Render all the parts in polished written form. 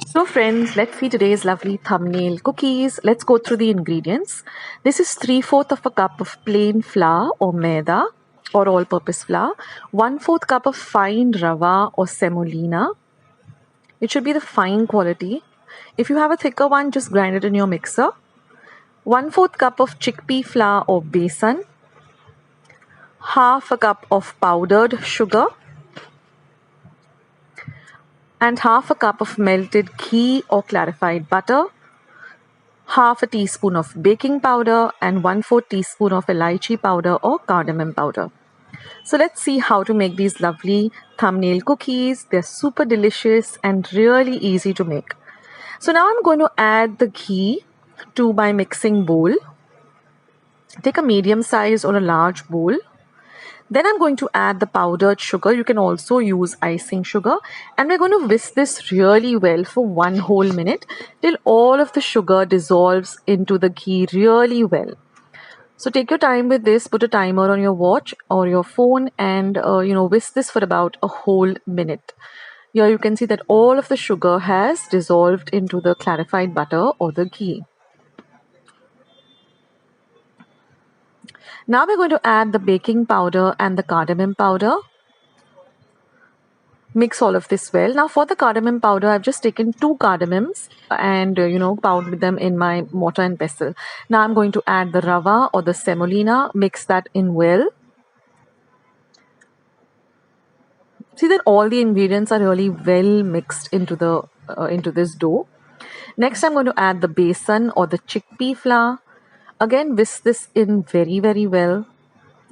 So friends, let's see today's lovely thumbnail cookies. Let's go through the ingredients. This is 3/4 of a cup of plain flour or maida or all-purpose flour, 1/4 cup of fine rava or semolina. It should be the fine quality. If you have a thicker one, just grind it in your mixer. 1/4 cup of chickpea flour or besan, half a cup of powdered sugar, and half a cup of melted ghee or clarified butter, half a teaspoon of baking powder, and 1/4 teaspoon of elaichi powder or cardamom powder. So let's see how to make these lovely thumbnail cookies. They're super delicious and really easy to make. So now I'm going to add the ghee to my mixing bowl. Take a medium size or a large bowl. Then I'm going to add the powdered sugar. You can also use icing sugar. And we're going to whisk this really well for 1 whole minute till all of the sugar dissolves into the ghee really well. So take your time with this, put a timer on your watch or your phone and whisk this for about a whole minute. Here you can see that all of the sugar has dissolved into the clarified butter or the ghee. Now we're going to add the baking powder and the cardamom powder. Mix all of this well. Now for the cardamom powder, I've just taken 2 cardamoms and pounded them in my mortar and pestle. Now I'm going to add the rava or the semolina, mix that in well. See that all the ingredients are really well mixed into this dough. Next I'm going to add the besan or the chickpea flour. Again, whisk this in very, very well.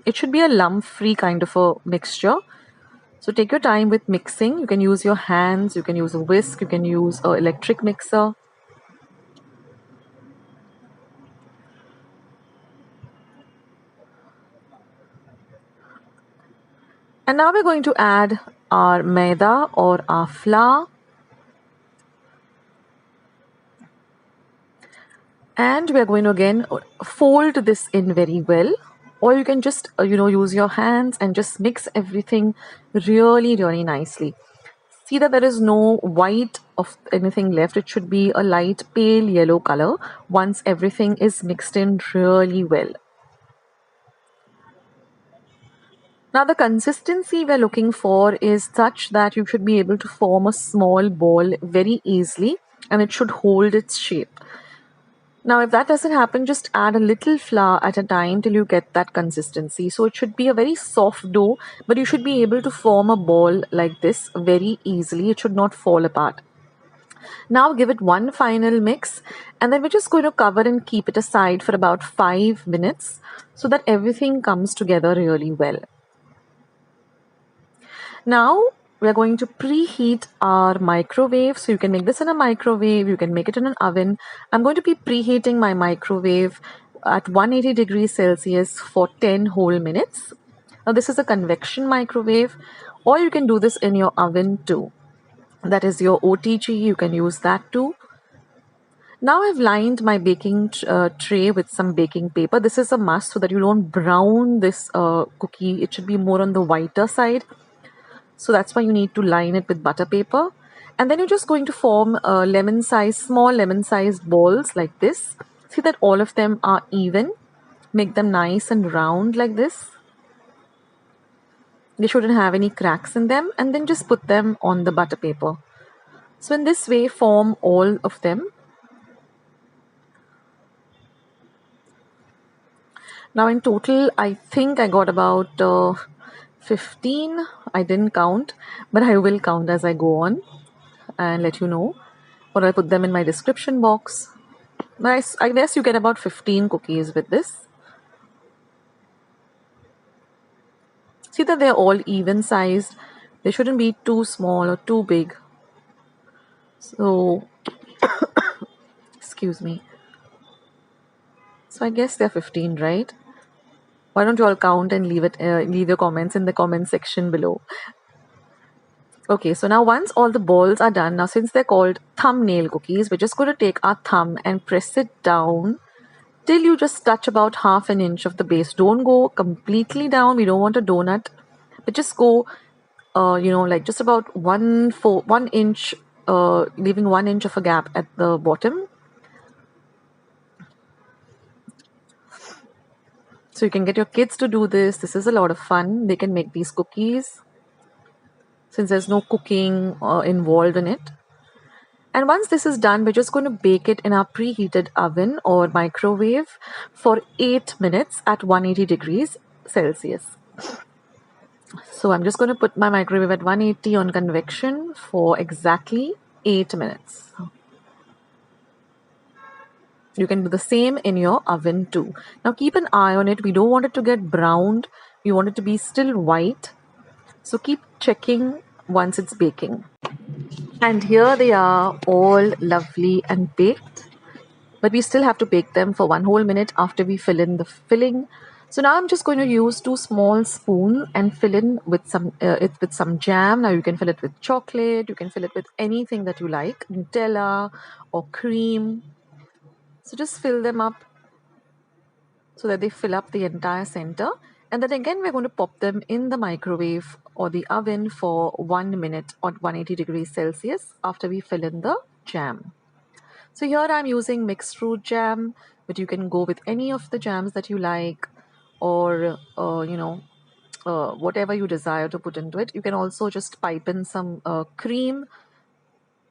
It should be a lump-free kind of a mixture. So take your time with mixing. You can use your hands, you can use a whisk, you can use an electric mixer. And now we're going to add our maida or our flour. And we're going to again fold this in very well. Or you can just use your hands and just mix everything really, really nicely. See that there is no white of anything left. It should be a light pale yellow color once everything is mixed in really well. Now the consistency we're looking for is such that you should be able to form a small ball very easily and it should hold its shape. Now if that doesn't happen, just add a little flour at a time till you get that consistency. So it should be a very soft dough, but you should be able to form a ball like this very easily. It should not fall apart. Now give it one final mix and then we're just going to cover and keep it aside for about 5 minutes so that everything comes together really well. Now we are going to preheat our microwave. So you can make this in a microwave, you can make it in an oven. I'm going to be preheating my microwave at 180 degrees Celsius for 10 whole minutes. Now this is a convection microwave, or you can do this in your oven too. That is your OTG, you can use that too. Now I've lined my baking tray with some baking paper. This is a must so that you don't brown this cookie. It should be more on the whiter side. So that's why you need to line it with butter paper. And then you're just going to form small lemon-sized balls like this. See that all of them are even. Make them nice and round like this. They shouldn't have any cracks in them. And then just put them on the butter paper. So in this way, form all of them. Now in total, I think I got about 15. I didn't count, but I will count as I go on and let you know, or I'll put them in my description box. Nice. I guess you get about 15 cookies with this. See that they're all even sized. They shouldn't be too small or too big. So, excuse me. So I guess they're 15, right? Why don't you all count and leave your comments in the comment section below. Okay, so now once all the balls are done, now since they're called thumbnail cookies, we're just going to take our thumb and press it down till you just touch about half an inch of the base. Don't go completely down. We don't want a donut, but just go, like just about 1 inch, leaving 1 inch of a gap at the bottom. So you can get your kids to do this. This is a lot of fun. They can make these cookies since there's no cooking involved in it. And once this is done, we're just going to bake it in our preheated oven or microwave for 8 minutes at 180 degrees Celsius. So I'm just going to put my microwave at 180 on convection for exactly 8 minutes. You can do the same in your oven too. Now keep an eye on it. We don't want it to get browned. We want it to be still white. So keep checking once it's baking. And here they are, all lovely and baked. But we still have to bake them for 1 whole minute after we fill in the filling. So now I'm just going to use 2 small spoons and fill in with some jam. Now you can fill it with chocolate, you can fill it with anything that you like, Nutella or cream. So just fill them up so that they fill up the entire center. And then again, we're going to pop them in the microwave or the oven for 1 minute at 180 degrees Celsius after we fill in the jam. So here I'm using mixed fruit jam, but you can go with any of the jams that you like, or whatever you desire to put into it. You can also just pipe in some cream,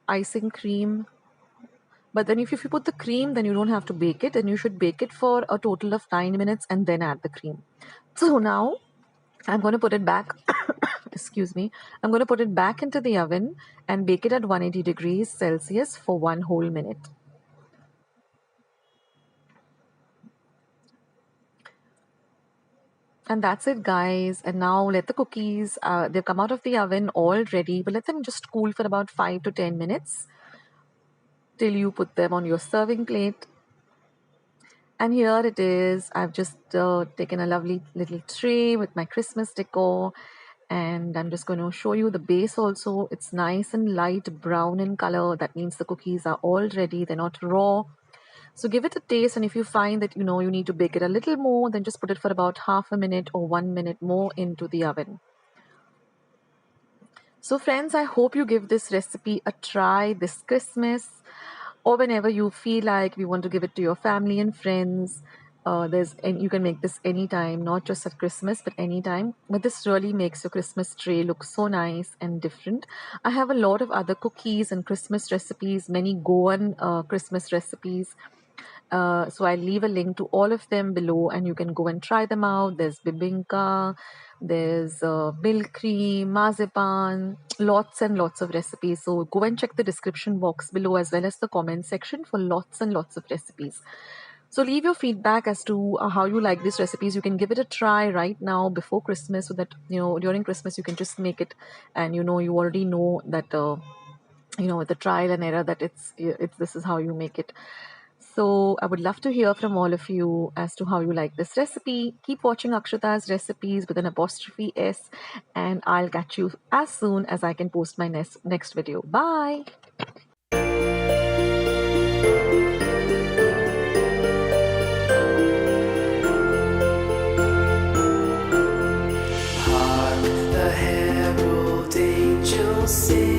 icing cream. But then if you put the cream, then you don't have to bake it, and you should bake it for a total of 9 minutes and then add the cream. So now I'm going to put it back, excuse me, I'm going to put it back into the oven and bake it at 180 degrees Celsius for 1 whole minute. And that's it, guys. And now let the cookies, they've come out of the oven all ready, but let them just cool for about 5 to 10 minutes till you put them on your serving plate. And here it is. I've just taken a lovely little tray with my Christmas decor, and I'm just going to show you the base also. It's nice and light brown in color. That means the cookies are all ready. They're not raw. So give it a taste, and if you find that you need to bake it a little more, then just put it for about half a minute or 1 minute more into the oven. So friends, I hope you give this recipe a try this Christmas, or whenever you feel like you want to give it to your family and friends. You can make this anytime, not just at Christmas, but anytime. But this really makes your Christmas tray look so nice and different. I have a lot of other cookies and Christmas recipes, many Goan Christmas recipes. So I'll leave a link to all of them below, and you can go and try them out. There's bebinca, there's milk cream, marzipan, lots and lots of recipes. So go and check the description box below as well as the comment section for lots and lots of recipes. So leave your feedback as to how you like these recipes. You can give it a try right now before Christmas, so that during Christmas you can just make it, and you already know that with the trial and error that it's this is how you make it. So I would love to hear from all of you as to how you like this recipe. Keep watching Akshata's recipes with an apostrophe S, and I'll catch you as soon as I can post my next video. Bye. Hark the herald angels sing.